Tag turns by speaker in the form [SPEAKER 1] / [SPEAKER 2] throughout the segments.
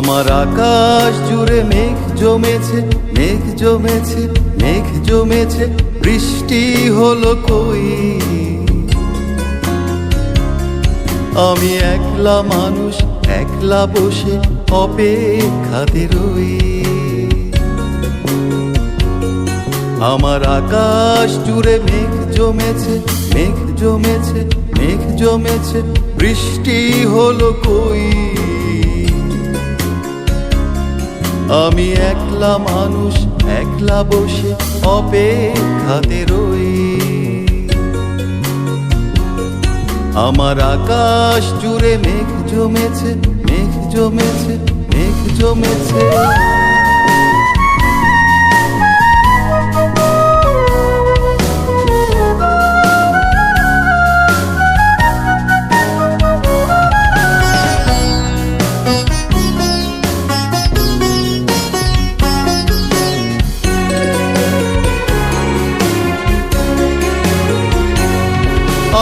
[SPEAKER 1] আমার আকাশ জুড়ে মেঘ জমেছে, মেঘ জমেছে, মেঘ জমেছে, বৃষ্টি হলো কই। আমি একলা মানুষ, একলা বসে অপেক্ষাতে রই। আমার আকাশ জুড়ে মেঘ জমেছে, মেঘ জমেছে, মেঘ জমেছে, বৃষ্টি হলো কই। আমি একলা মানুষ, একলা বসে অপেক্ষাতে রই। আমার আকাশ জুড়ে মেঘ জমেছে, মেঘ জমেছে, মেঘ জমেছে।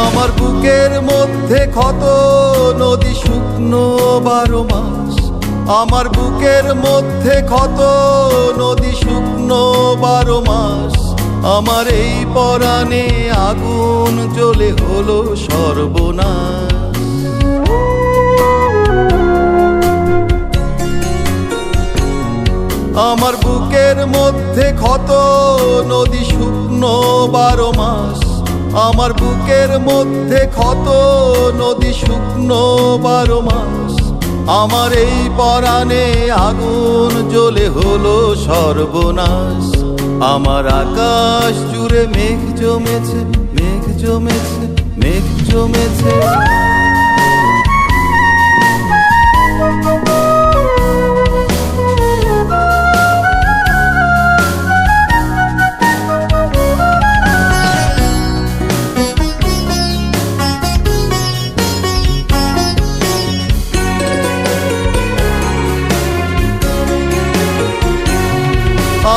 [SPEAKER 1] আমার বুকের মধ্যে ক্ষত নদী শুকনো 12 মাস। আমার বুকের মধ্যে ক্ষত নদী শুকনো 12 মাস। আমার এই পরাণে আগুন জ্বলে হলো সর্বনাশ। আমার বুকের মধ্যে ক্ষত নদী শুকনো 12 মাস। আমার বুকের মধ্যে ক্ষত নদী শুকনো 12 মাস। আমার এই পরাণে আগুন জ্বলে হলো সর্বনাশ। আমার আকাশ জুড়ে মেঘ জমেছে, মেঘ জমেছে, মেঘ জমেছে।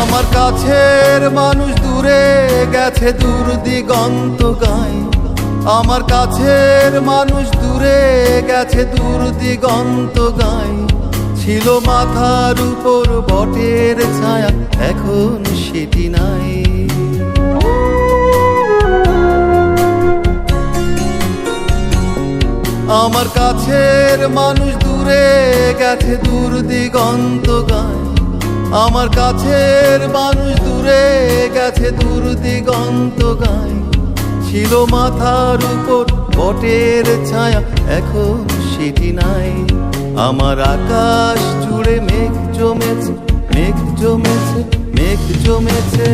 [SPEAKER 1] আমার কাছের মানুষ দূরে গেছে দূর দিগন্ত গায়। আমার কাছের মানুষ দূরে গেছে দূর দিগন্ত গায়। ছিল মাথার উপর বটের ছায়া, এখন সেটি নাই। আমার কাছের মানুষ দূরে গেছে দূর দিগন্ত গায়। আমার কাছের মানুষ দূরে গেছে দূর দিগন্ত গায়। ছিল মাথার উপর বটের ছায়া, এখন সেটি নাই। আমার আকাশ জুড়ে মেঘ জমেছে, মেঘ জমেছে, মেঘ জমেছে।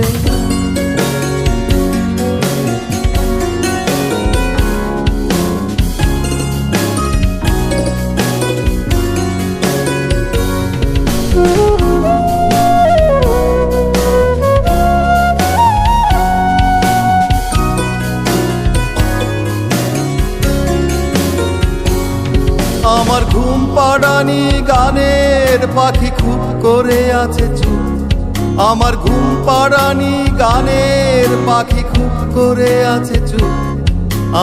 [SPEAKER 1] আমার ঘুম পাড়ানি গানের পাখি খুব করে আছে চুপ। আমার ঘুম পাড়ানি গানের পাখি খুব করে আছে চুপ।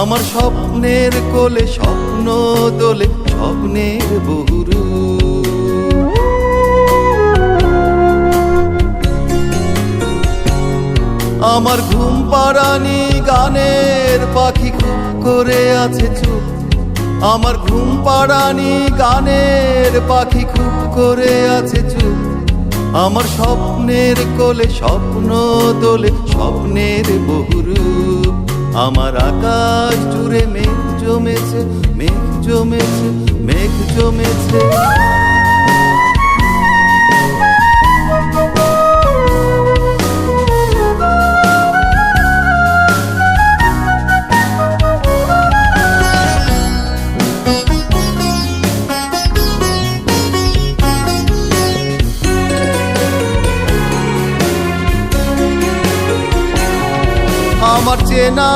[SPEAKER 1] আমার স্বপ্নের কোলে স্বপ্ন দোলে, স্বপ্নের বহুরূপ। আমার ঘুম পাড়ানি গানের পাখি খুব করে আছে চুপ। আমার ঘুম পাড়ানি গানের পাখি খুব করে আছে চুপ। আমার স্বপ্নের কোলে স্বপ্ন দোলে, স্বপ্নের বহুরূপ। আমার আকাশ জুড়ে মেঘ জমেছে, মেঘ জমেছে, মেঘ জমেছে। আমার চেনা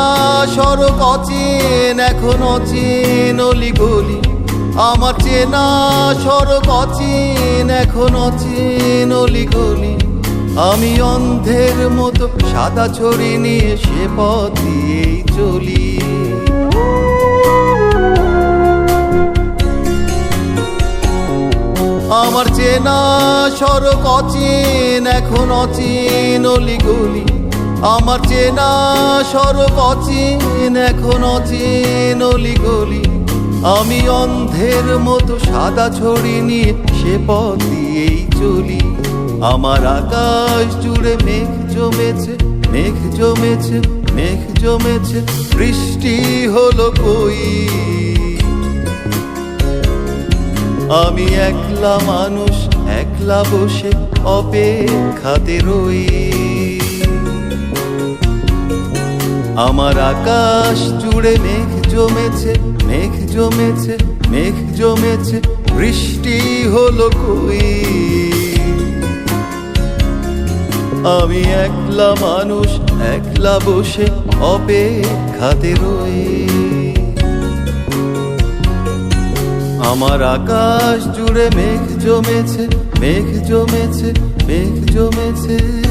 [SPEAKER 1] সড়ক অচেন, এখন অচেন অলিগলি। আমার চেনা সড়ক অচেন, এখন অচেন অলিগলি। আমি অন্ধের মতো সাদা ছড়ি নিয়ে সে পথ দিয়েই চলি। আমার চেনা সড়ক অচেন, এখন অচেন অলিগলি। আমার চেনা সড়ক অচেন, এখন অচেন অলিগলি। আমি অন্ধের মতো সাদা ছড়ি নিয়ে সে পথ দিয়েই চলি। আমার আকাশ জুড়ে মেঘ জমেছে, মেঘ জমেছে, মেঘ জমেছে, বৃষ্টি হলো কই। আমি একলা মানুষ, একলা বসে অপেক্ষাতে রই। আমার আকাশ জুড়ে মেঘ জমেছে, মেঘ জমেছে, মেঘ জমেছে, বৃষ্টি হলো কই। আমি একলা মানুষ, একলা বসে অপেক্ষাতে রই। আমার আকাশ জুড়ে মেঘ জমেছে, মেঘ জমেছে, মেঘ জমেছে।